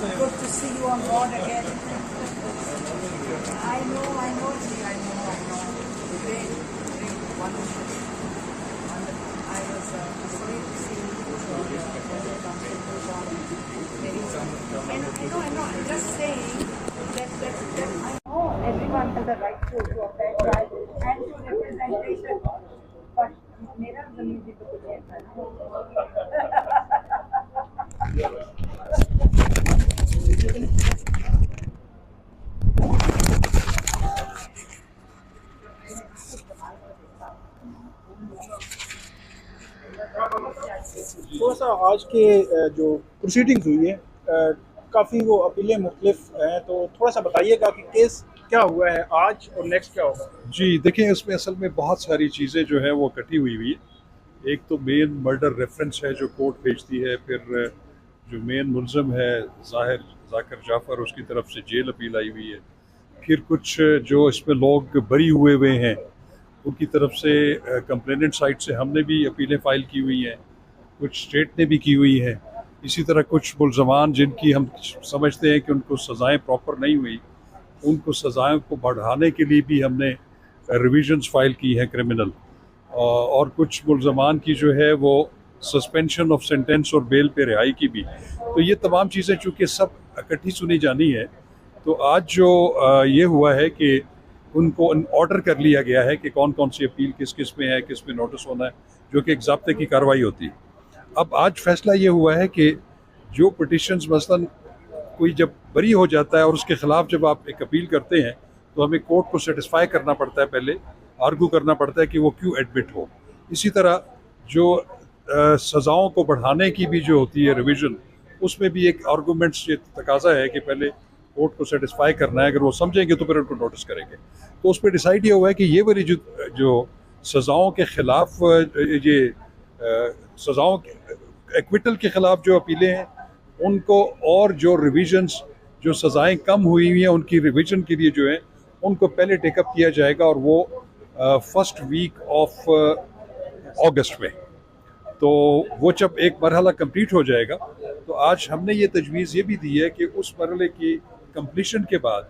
Good to see you on board again. I know. Great, wonderful. I was sorry to see you. And I know. I'm just saying that I know everyone has a right to a fair trial and to representation. But मेरा ज़मीन भी तो कुछ ऐसा है. थोड़ा सा आज के जो प्रोसीडिंग्स हुई है काफ़ी वो अपीलें मुख्तलिफ हैं, तो थोड़ा सा बताइएगा कि केस क्या हुआ है आज और नेक्स्ट क्या होगा। जी देखें, इसमें असल में बहुत सारी चीज़ें जो है वो इकट्ठी हुई है। एक तो मेन मर्डर रेफरेंस है जो कोर्ट भेजती है, फिर जो मेन मुलज़म है जाकिर जाफ़र, उसकी तरफ से जेल अपील आई हुई है, फिर कुछ जो इसमें लोग बरी हुए हैं उनकी तरफ से कंप्लेनेंट साइड से हमने भी अपीलें फ़ाइल की हुई हैं, कुछ स्टेट ने भी की हुई हैं। इसी तरह कुछ मुलज़मान जिनकी हम समझते हैं कि उनको सज़ाएं प्रॉपर नहीं हुई, उनको सज़ाओं को बढ़ाने के लिए भी हमने रिविजन्स फाइल की हैं क्रिमिनल, और कुछ मुलज़मान की जो है वो सस्पेंशन ऑफ सेंटेंस और बेल पे रिहाई की भी। तो ये तमाम चीज़ें चूँकि सब इकट्ठी सुनी जानी है, तो आज जो ये हुआ है कि उनको ऑर्डर कर लिया गया है कि कौन कौन सी अपील किस किस में है, किस में नोटिस होना है, जो कि एक ज़ाब्ते की कार्रवाई होती है। अब आज फैसला ये हुआ है कि जो पिटिशन्स मसलन कोई जब बरी हो जाता है और उसके ख़िलाफ़ जब आप एक अपील करते हैं तो हमें कोर्ट को सेटिस्फाई करना पड़ता है, पहले आर्गू करना पड़ता है कि वो क्यों एडमिट हो। इसी तरह जो सज़ाओं को बढ़ाने की भी जो होती है रिवीजन, उसमें भी एक आर्गूमेंट्स ये तकाजा है कि पहले कोर्ट को सेटिस्फाई करना है, अगर वो समझेंगे तो फिर उनको नोटिस करेंगे। तो उस पर डिसाइड ये हुआ है कि ये वाली जो सज़ाओं के ख़िलाफ़ ये सज़ाओं एक्विटल के ख़िलाफ़ जो अपीलें हैं उनको, और जो रिविजन्स जो सज़ाएं कम हुई हैं उनकी रिवीजन के लिए जो है उनको पहले टेकअप किया जाएगा, और वो फर्स्ट वीक ऑफ अगस्त में। तो वो जब एक मरहला कंप्लीट हो जाएगा तो आज हमने ये तजवीज़ ये भी दी है कि उस मरहले की कंप्लीशन के बाद,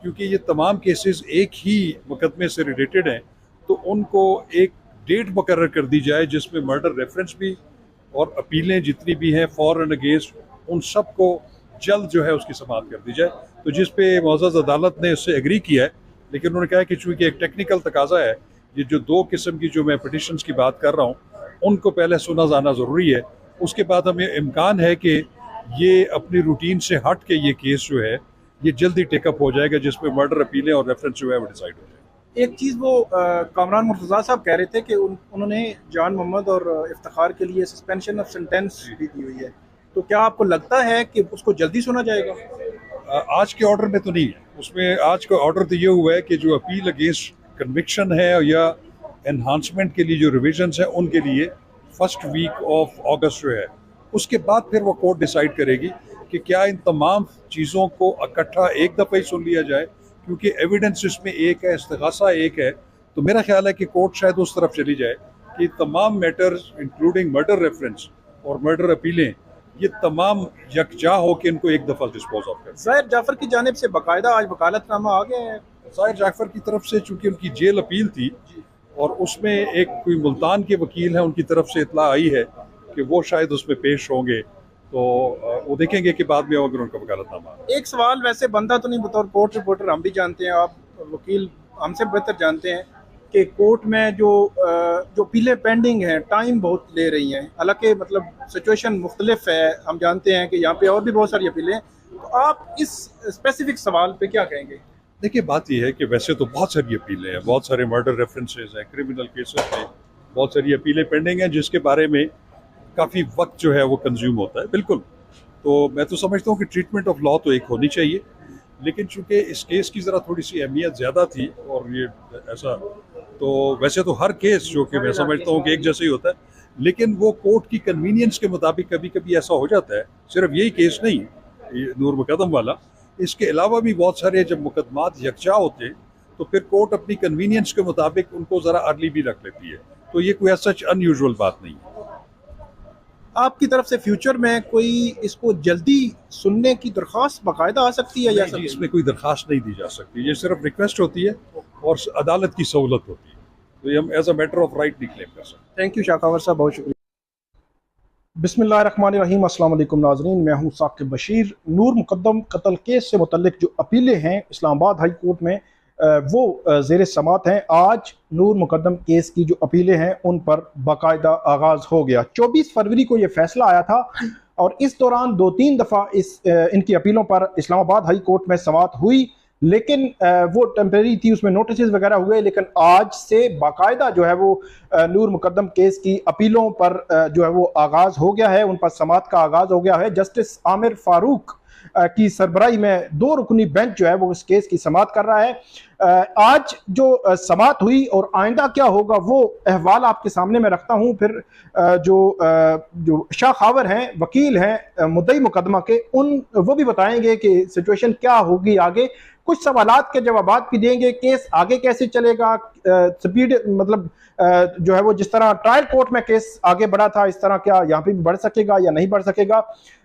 क्योंकि ये तमाम केसेस एक ही मुकदमे से रिलेटेड हैं, तो उनको एक डेट मुकर्रर कर दी जाए जिसमें मर्डर रेफरेंस भी और अपीलें जितनी भी हैं फॉर एंड अगेंस्ट, उन सब को जल्द जो है उसकी समाअत कर दी जाए। तो जिस पे मुअज़्ज़ज़ अदालत ने उससे एग्री किया है, लेकिन उन्होंने कहा कि चूँकि एक टेक्निकल तकाजा है, ये जो दो किस्म की जो मैं पिटिशन्स की बात कर रहा हूँ उनको पहले सुना जाना ज़रूरी है। उसके बाद हमें इम्कान है कि ये अपनी रूटीन से हट के ये केस जो है ये जल्दी टेकअप हो जाएगा, जिसमें मर्डर अपीलें और रेफरेंस जो है वो डिसाइड हो जाए। एक चीज़ वो कामरान मुर्तज़ा साहब कह रहे थे कि उन्होंने जान मोहम्मद और इफ्तिखार के लिए सस्पेंशन ऑफ सेंटेंस भी दी हुई है, तो क्या आपको लगता है कि उसको जल्दी सुना जाएगा? आज के ऑर्डर में तो नहीं है, उसमें आज का ऑर्डर तो ये हुआ है कि जो अपील अगेंस्ट कन्विक्शन है या एनहांसमेंट के लिए जो रिविजन्स हैं उनके लिए फर्स्ट वीक ऑफ अगस्त जो है, उसके बाद फिर वो कोर्ट डिसाइड करेगी कि क्या इन तमाम चीज़ों को इकट्ठा एक दफ़ा ही सुन लिया जाए, क्योंकि एविडेंस इसमें एक है, इस्तिगासा एक है। तो मेरा ख्याल है कि कोर्ट शायद उस तरफ चली जाए कि तमाम मैटर्स इंक्लूडिंग मर्डर रेफरेंस और मर्डर अपीलें ये तमाम यकजा हो के इनको एक दफ़ा डिस्पोज ऑफ करें। ज़ाहिर जाफ़र की जानिब से बाकायदा आज वकालतनामा आ गया है। ज़ाहिर जाफ़र की तरफ से चूँकि उनकी जेल अपील थी और उसमें एक कोई मुल्तान के वकील हैं, उनकी तरफ से इतला आई है कि वो शायद उसमें पेश होंगे, तो वो देखेंगे कि बाद में अगर उनका वकालतनामा। एक सवाल वैसे बनता तो नहीं, बतौर कोर्ट रिपोर्टर हम भी जानते हैं, आप वकील हमसे बेहतर जानते हैं कि कोर्ट में जो अपीलें पेंडिंग हैं टाइम बहुत ले रही हैं। हालांकि मतलब सिचुएशन मुख्तलिफ है, हम जानते हैं कि यहाँ पे और भी बहुत सारी अपीलें, तो आप इस स्पेसिफिक सवाल पे क्या कहेंगे? देखिए, बात यह है कि वैसे तो बहुत सारी अपीलें हैं, बहुत सारे मर्डर रेफरेंसेस हैं, क्रिमिनल केसेस में बहुत सारी अपीलें पेंडिंग हैं, जिसके बारे में काफ़ी वक्त जो है वो कंज्यूम होता है। बिल्कुल, तो मैं तो समझता हूँ कि ट्रीटमेंट ऑफ लॉ तो एक होनी चाहिए, लेकिन चूँकि इस केस की ज़रा थोड़ी सी अहमियत ज़्यादा थी और ये ऐसा, तो वैसे तो हर केस जो कि मैं समझता हूँ कि एक जैसे ही होता है, लेकिन वो कोर्ट की कन्वीनियंस के मुताबिक कभी कभी ऐसा हो जाता है। सिर्फ यही केस नहीं, ये नूर मुकदम वाला, इसके अलावा भी बहुत सारे जब मुकदमात यकजा होते हैं तो फिर कोर्ट अपनी कन्वीनियंस के मुताबिक उनको ज़रा अर्ली भी रख लेती है। तो ये कोई सच अनयूजुअल बात नहीं है। आपकी तरफ से फ्यूचर में कोई इसको जल्दी सुनने की दरख्वास्त बाकायदा आ सकती है या नहीं जी, इसमें कोई दरख्वास्त नहीं दी जा सकती, ये सिर्फ रिक्वेस्ट होती है और अदालत की सहूलत होती है, तो ये हम as a matter of right नहीं क्लेम कर सकते। थैंक यू शाखावर साहब, बहुत शुक्रिया। बिस्मिल्लाहिर्रहमानिर्रहीम, अस्सलाम वालेकुम नाज़रीन, मैं हूं साकिब बशीर। नूर मुकद्दम कत्ल केस से मुतल्लिक जो अपीलें हैं इस्लामाबाद हाई कोर्ट में वो ज़ेर समात हैं। आज नूर मुकद्दम केस की जो अपीलें हैं उन पर बाकायदा आगाज़ हो गया। 24 फरवरी को ये फैसला आया था और इस दौरान 2-3 दफ़ा इनकी अपीलों पर इस्लामाबाद हाई कोर्ट में समात हुई, लेकिन वो टेम्परेरी थी, उसमें नोटिस वगैरह हुए। लेकिन आज से बाकायदा जो है वो नूर मुकद्दम केस की अपीलों पर जो है वो आगाज़ हो गया है, उन पर समात का आगाज़ हो गया है। जस्टिस आमिर फारूक की सरबराही में 2 रुकनी बेंच जो है वो इस केस की समात कर रहा है। आज जो समात हुई और आइंदा क्या होगा वो अहवाल आपके सामने मैं रखता हूँ। फिर जो शाह खावर हैं, वकील हैं मुद्दई मुकदमा के, वो भी बताएंगे कि सिचुएशन क्या होगी आगे। कुछ सवालात के जवाबात भी देंगे, केस आगे कैसे चलेगा, स्पीड मतलब जो है वो जिस तरह ट्रायल कोर्ट में केस आगे बढ़ा था इस तरह क्या यहाँ पे भी बढ़ सकेगा या नहीं बढ़ सकेगा,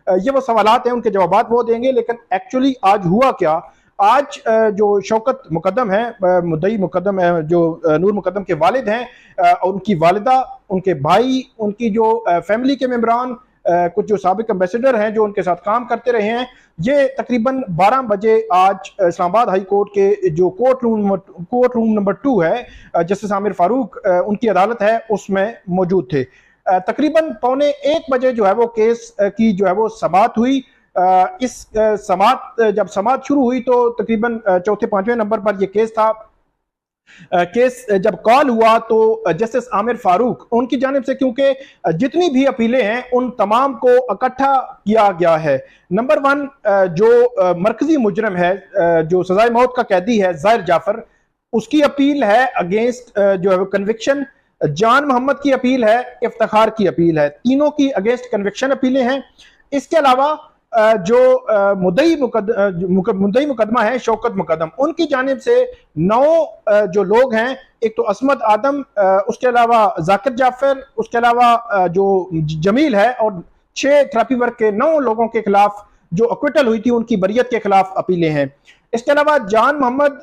ये वो सवालात हैं, उनके जवाबात वो देंगे। लेकिन एक्चुअली आज हुआ क्या? आज जो शौकत मुकद्दम है, मुद्दई मुकद्दम है, जो नूर मुकद्दम के वालिद हैं, उनकी वालिदा, उनके भाई, उनकी जो फैमिली के मेंबरान, कुछ जो साबिक एम्बेसडर हैं जो उनके साथ काम करते रहे हैं, ये तकरीबन 12 बजे आज इस्लामाबाद हाई कोर्ट के जो कोर्ट रूम नंबर 2 है, जस्टिस आमिर फारूक उनकी अदालत है, उसमें मौजूद थे। तकरीबन 12:45 बजे जो है वो केस की जो है वो समात हुई। जब समात शुरू हुई तो तकरीबन 4-5वें नंबर पर यह केस था। केस जब कॉल हुआ तो जस्टिस आमिर फारूक उनकी जानिब से, क्योंकि जितनी भी अपीलें हैं उन तमाम को इकट्ठा किया गया है। नंबर 1 जो मरकजी मुजरम है, जो सजाए मौत का कैदी है जाहिर जाफर, उसकी अपील है अगेंस्ट जो है कन्विक्शन। जान मोहम्मद की अपील है, इफ्तिखार की अपील है, तीनों की अगेंस्ट कन्विक्शन अपीलें हैं। इसके अलावा जो मुद्दई मुकदमा है शौकत मुकद्दम, उनकी जानिब से 9 जो लोग हैं, एक तो असमत आदम, उसके अलावा जाकिर जाफर, उसके अलावा जो जमील है, और 6 थेरेपी वर्क के 9 लोगों के खिलाफ जो अक्विटल हुई थी उनकी बरियत के खिलाफ अपीलें हैं। इसके अलावा जान मोहम्मद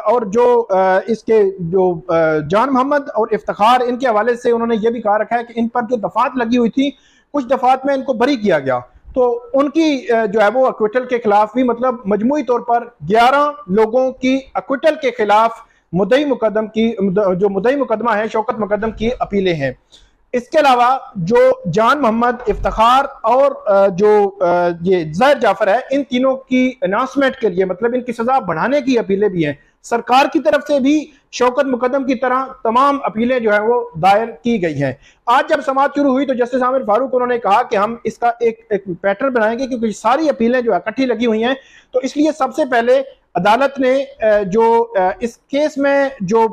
और जो इसके जो जान मोहम्मद और इफ्तिखार, इनके हवाले से उन्होंने ये भी कहा रखा है कि इन पर जो दफात लगी हुई थी, कुछ दफात में इनको बरी किया गया, तो उनकी जो है वो अक्विटल के खिलाफ भी, मतलब मजमूई तौर पर 11 लोगों की अक्विटल के खिलाफ मुद्दई मुकदमा है शौकत मुकद्दम की अपीलें हैं। इसके अलावा जो जान मोहम्मद, इफ्तिखार और जो ये जाहिर जाफर है, इन तीनों की अनाउंसमेंट के लिए, मतलब इनकी सजा बढ़ाने की अपीलें भी हैं। सरकार की तरफ से भी शौकत मुकद्दम की तरह तमाम अपीलें जो है वो दायर की गई हैं। आज जब समाअत शुरू हुई तो जस्टिस आमिर फारूक उन्होंने कहा कि हम इसका एक पैटर्न बनाएंगे, क्योंकि सारी अपीलें जो इकट्ठी लगी हुई हैं, तो इसलिए सबसे पहले अदालत ने जो इस केस में जो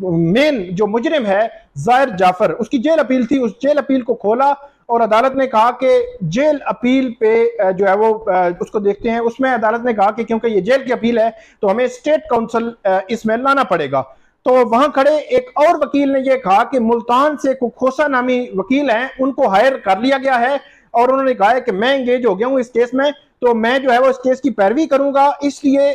मेन जो मुजरिम है जाहिर जाफर, उसकी जेल अपील थी, उस जेल अपील को खोला और अदालत ने कहा कि जेल अपील पे जो है वो उसको देखते हैं। उसमें अदालत ने कहा कि क्योंकि ये जेल की अपील है तो हमें स्टेट काउंसिल इसमें लाना पड़ेगा। तो वहां खड़े एक और वकील ने यह कहा कि मुल्तान से खोसा नामी वकील हैं, उनको हायर कर लिया गया है और उन्होंने कहा है कि मैं एंगेज हो गया हूं इस केस में, तो मैं जो है वो इस केस की पैरवी करूंगा। इसलिए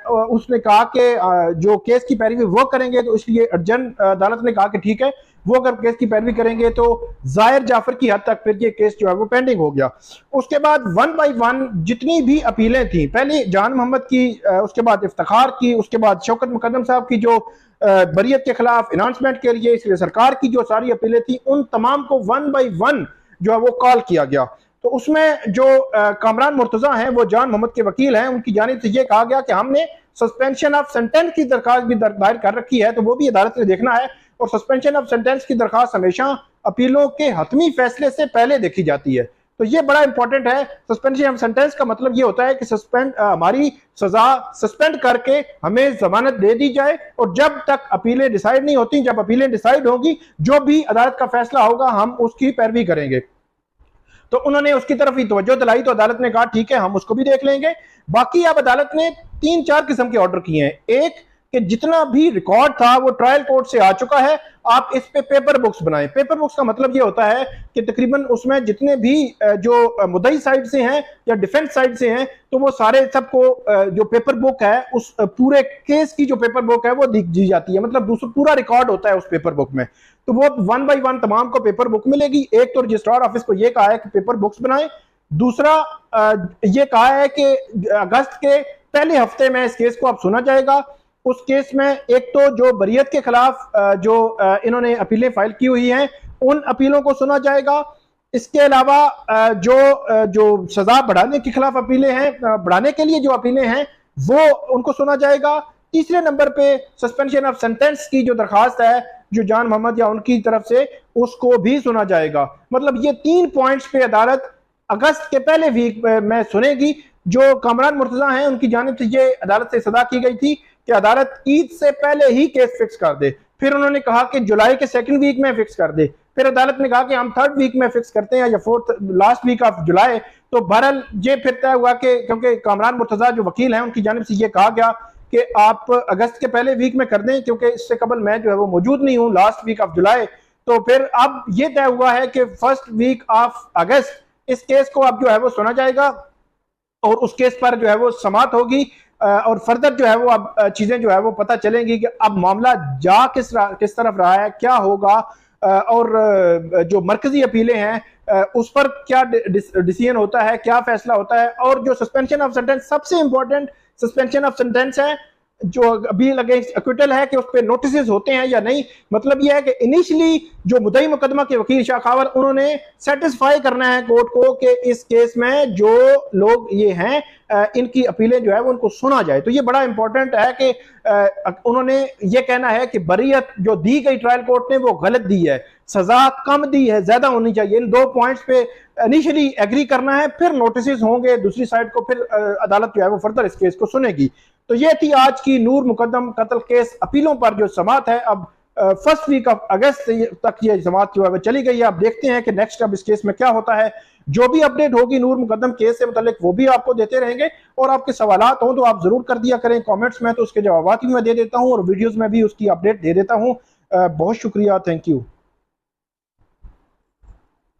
उसने कहा कि जो केस की पैरवी वो करेंगे, तो इसलिए अर्जेंट अदालत ने कहा कि ठीक है, वो अगर केस की पैरवी करेंगे तो जाहिर जाफर की हद तक फिर ये केस जो है वो पेंडिंग हो गया। उसके बाद 1 बाय 1 जितनी भी अपीलें थी, पहले जान मोहम्मद की, उसके बाद इफ्तिखार की, उसके बाद शौकत मुकद्दम साहब की जो बरियत के खिलाफ अनाउंसमेंट के लिए, इसलिए सरकार की जो सारी अपीलें थी, उन तमाम को 1 बाय 1 जो है वो कॉल किया गया। तो उसमें जो कामरान मुर्तजा हैं, वो जान मोहम्मद के वकील हैं, उनकी जानिब से ये कहा गया कि हमने सस्पेंशन ऑफ सेंटेंस की दरखास्त भी दायर कर रखी है, तो वो भी अदालत ने देखना है। और सस्पेंशन ऑफ सेंटेंस की दरखास्त हमेशा अपीलों के हतमी फैसले से पहले देखी जाती है, तो ये बड़ा इंपॉर्टेंट है। सस्पेंशन ऑफ सेंटेंस का मतलब ये होता है कि हमारी सजा सस्पेंड करके हमें जमानत दे दी जाए, और जब तक अपीलें डिसाइड नहीं होती, जब अपीलें डिसाइड होगी, जो भी अदालत का फैसला होगा हम उसकी पैरवी करेंगे। तो उन्होंने उसकी तरफ ही तवज्जो दिलाई, तो अदालत ने कहा ठीक है, हम उसको भी देख लेंगे। बाकी अब अदालत ने 3-4 किस्म के ऑर्डर किए हैं। एक कि जितना भी रिकॉर्ड था वो ट्रायल कोर्ट से आ चुका है, आप इस पे पेपर बुक्स बनाएं। पेपर बुक्स का मतलब ये होता है कि तकरीबन उसमें जितने भी जो मुद्दई साइड से हैं या डिफेंस साइड से हैं, तो वो सारे सबको जो पेपर बुक है उस पूरे केस की जो पेपर बुक है वो दी जाती है, मतलब दूसरा पूरा रिकॉर्ड होता है उस पेपर बुक में। तो वो 1 बाय 1 तमाम को पेपर बुक मिलेगी। एक तो रजिस्ट्रार ऑफिस को ये कहा है कि पेपर बुक्स बनाएं, दूसरा ये कहा है कि अगस्त के पहले हफ्ते में इस केस को अब सुना जाएगा। उस केस में एक तो जो बरियत के खिलाफ जो इन्होंने अपीलें फाइल की हुई हैं उन अपीलों को सुना जाएगा। इसके अलावा जो सजा बढ़ाने के खिलाफ अपीलें हैं, बढ़ाने के लिए जो अपीलें हैं वो उनको सुना जाएगा। तीसरे नंबर पे सस्पेंशन ऑफ सेंटेंस की जो दरखास्त है जो जान मोहम्मद या उनकी तरफ से, उसको भी सुना जाएगा। मतलब ये 3 पॉइंट्स पे अदालत अगस्त के पहले वीक में सुनेगी। जो कामरान मुर्तजा हैं उनकी जानिब से ये अदालत से सदा की गई थी कि अदालत ईद से पहले ही केस फिक्स कर दे। फिर उन्होंने कहा कि जुलाई के 2nd वीक में फिक्स कर दे। फिर अदालत ने कहा कि हम 3rd वीक में फिक्स करते हैं या 4th last week of July. तो बहरहाल ये फिर तय हुआ कि क्योंकि कामरान मुर्तजा जो वकील हैं उनकी जानिब से ये कहा गया कि आप अगस्त के पहले वीक में कर दें, क्योंकि इससे कबल मैं जो है वो मौजूद नहीं हूँ लास्ट वीक ऑफ जुलाई। तो फिर अब ये तय हुआ है कि 1st वीक ऑफ अगस्त इस केस को अब जो है वो सुना जाएगा और उस केस पर जो है वो समाअत होगी और फर्दर जो है वो अब चीजें जो है वो पता चलेंगी कि अब मामला जा किस तरफ रहा है, क्या होगा और जो मरकजी अपीलें हैं उस पर क्या डिसीजन होता है, क्या फैसला होता है। और जो सस्पेंशन ऑफ सेंटेंस, सबसे इंपॉर्टेंट सस्पेंशन ऑफ सेंटेंस है जो अभी लगे एक्विटल है कि उस पर नोटिस होते हैं या नहीं। मतलब यह है कि इनिशियली जो मुद्दई मुकदमा के वकील शाखावर उन्होंने सेटिस्फाई करना है कोर्ट को कि इस केस में जो लोग ये हैं इनकी अपीलें जो है वो उनको सुना जाए। तो ये बड़ा इंपॉर्टेंट है कि उन्होंने ये कहना है कि बरियत जो दी गई ट्रायल कोर्ट ने वो गलत दी है, सजा कम दी है, ज्यादा होनी चाहिए। इन 2 पॉइंट्स पे इनिशियली एग्री करना है, फिर नोटिस होंगे दूसरी साइड को, फिर अदालत जो है वो फर्दर इस केस को सुनेगी। तो ये थी आज की नूर मुकद्दम कत्ल केस अपीलों पर जो समाअत है। अब 1st वीक ऑफ अगस्त तक ये समाअत जो है वो चली गई है। अब देखते हैं कि नेक्स्ट अब इस केस में क्या होता है। जो भी अपडेट होगी नूर मुकद्दम केस से मुतालिक वो भी आपको देते रहेंगे। और आपके सवालात हों तो आप जरूर कर दिया करें कमेंट्स में, तो उसके जवाब भी मैं दे देता हूं और वीडियोस में भी उसकी अपडेट दे देता हूं। बहुत शुक्रिया, थैंक यू।